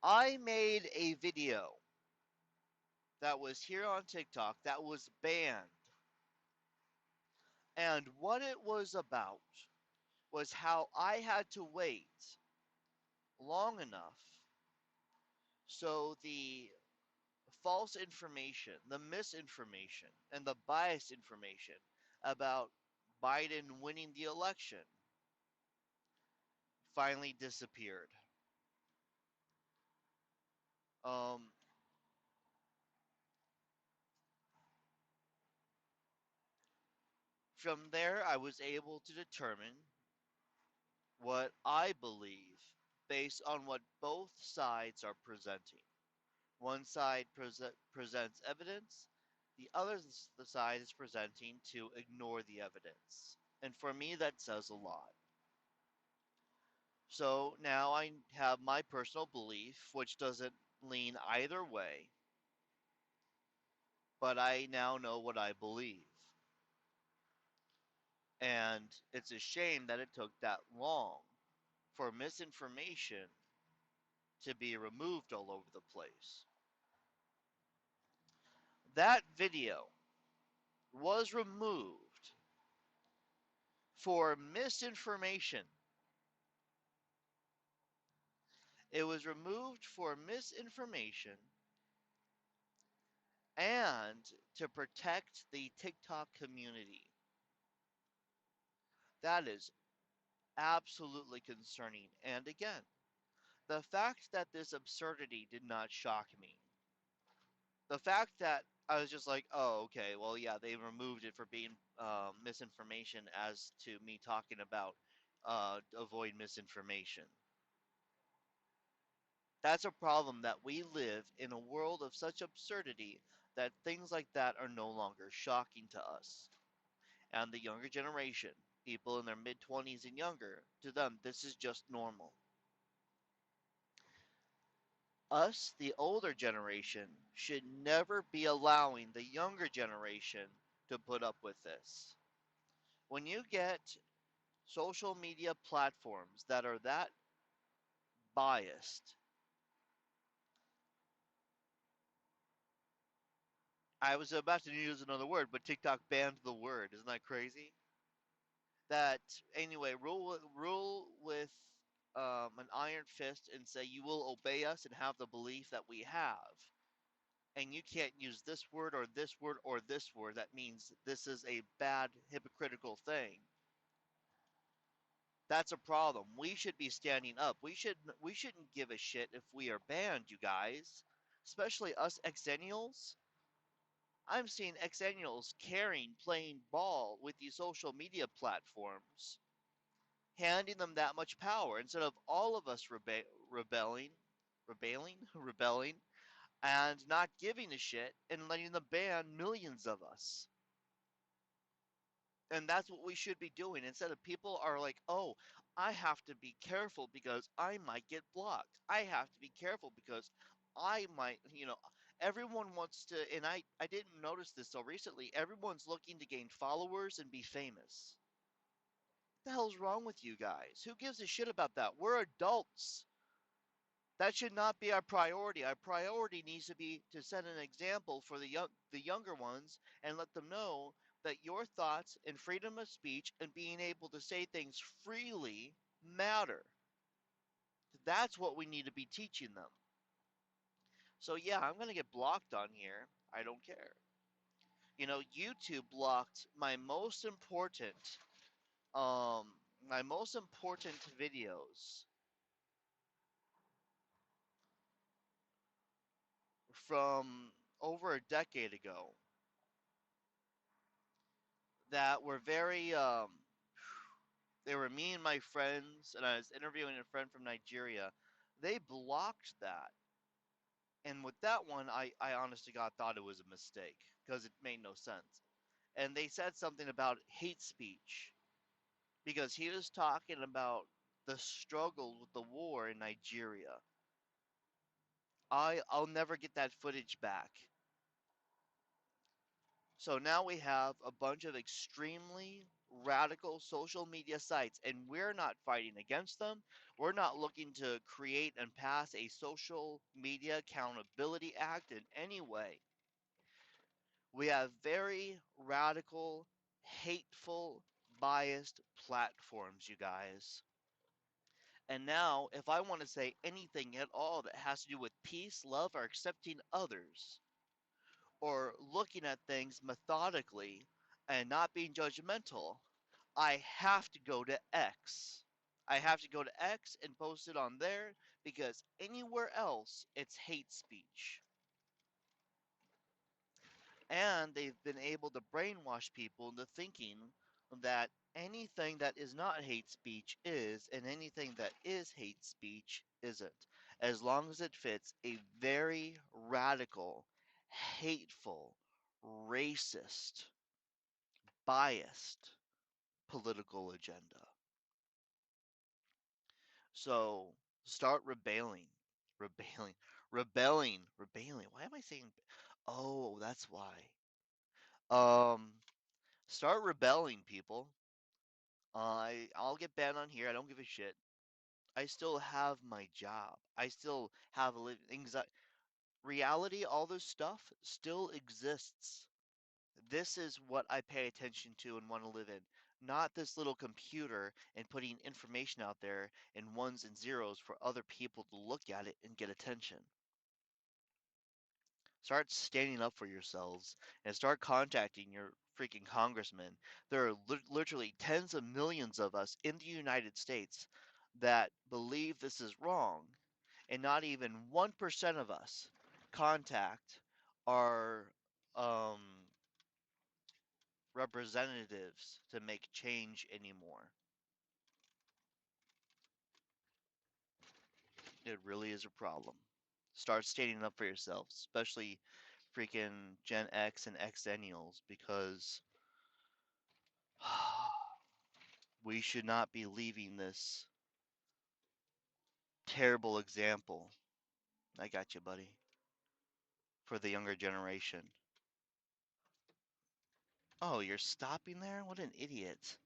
I made a video that was here on TikTok that was banned. And what it was about was how I had to wait long enough so the false information, the misinformation, and the biased information about Biden winning the election finally disappeared. Um, from there, I was able to determine what I believe based on what both sides are presenting. One side presents evidence, the other the side is presenting to ignore the evidence. And for me, that says a lot. So now I have my personal belief, which doesn't lean either way, but I now know what I believe. And it's a shame that it took that long for misinformation to be removed all over the place. That video was removed for misinformation. It was removed for misinformation and to protect the TikTok community. That is absolutely concerning. And again, the fact that this absurdity did not shock me. The fact that I was just like, oh, okay, well, yeah, they removed it for being misinformation as to me talking about avoid misinformation. That's a problem that we live in a world of such absurdity that things like that are no longer shocking to us. And the younger generation, people in their mid 20s and younger, to them, this is just normal. Us, the older generation, should never be allowing the younger generation to put up with this. When you get social media platforms that are that biased, I was about to use another word, but TikTok banned the word. Isn't that crazy? That anyway, rule with an iron fist and say you will obey us and have the belief that we have. And you can't use this word or this word or this word. That means this is a bad, hypocritical thing. That's a problem. We should be standing up. We shouldn't give a shit if we are banned, you guys. Especially us exennials. I'm seeing exennials caring, playing ball with these social media platforms, handing them that much power instead of all of us rebelling, and not giving a shit and letting them ban millions of us. And that's what we should be doing. Instead of people are like, oh, I have to be careful because I might get blocked. I have to be careful because I might, everyone wants to, and I didn't notice this so recently, everyone's looking to gain followers and be famous. What the hell's wrong with you guys? Who gives a shit about that? We're adults. That should not be our priority. Our priority needs to be to set an example for the younger ones and let them know that your thoughts and freedom of speech and being able to say things freely matter. That's what we need to be teaching them. So yeah, I'm going to get blocked on here. I don't care. YouTube blocked my most important videos from over a decade ago that were very they were me and my friends, and I was interviewing a friend from Nigeria. They blocked that. And with that one, I honest to God thought it was a mistake because it made no sense. And they said something about hate speech because he was talking about the struggle with the war in Nigeria. I'll never get that footage back. So now we have a bunch of extremely radical social media sites, and we're not fighting against them. We're not looking to create and pass a social media accountability act in any way. We have very radical, hateful, biased platforms, you guys. And now, if I want to say anything at all that has to do with peace, love, or accepting others, or looking at things methodically and not being judgmental, I have to go to X. I have to go to X and post it on there because anywhere else it's hate speech. And they've been able to brainwash people into thinking that anything that is not hate speech is, and anything that is hate speech isn't, as long as it fits a very radical, hateful, racist, biased political agenda. So start rebelling. Why am I saying? Oh, that's why. Um, Start rebelling, people. I'll get banned on here. I don't give a shit. I still have my job. I still have a anxiety. Reality, all this stuff still exists. This is what I pay attention to and want to live in, not this little computer and putting information out there in ones and zeros for other people to look at it and get attention. Start standing up for yourselves and start contacting your freaking congressmen. There are literally tens of millions of us in the United States that believe this is wrong, and not even 1% of us contact our representatives to make change anymore. It really is a problem. Start standing up for yourselves, especially freaking Gen X and Xennials, because we should not be leaving this terrible example. I got you, buddy. For the younger generation. Oh, you're stopping there? What an idiot.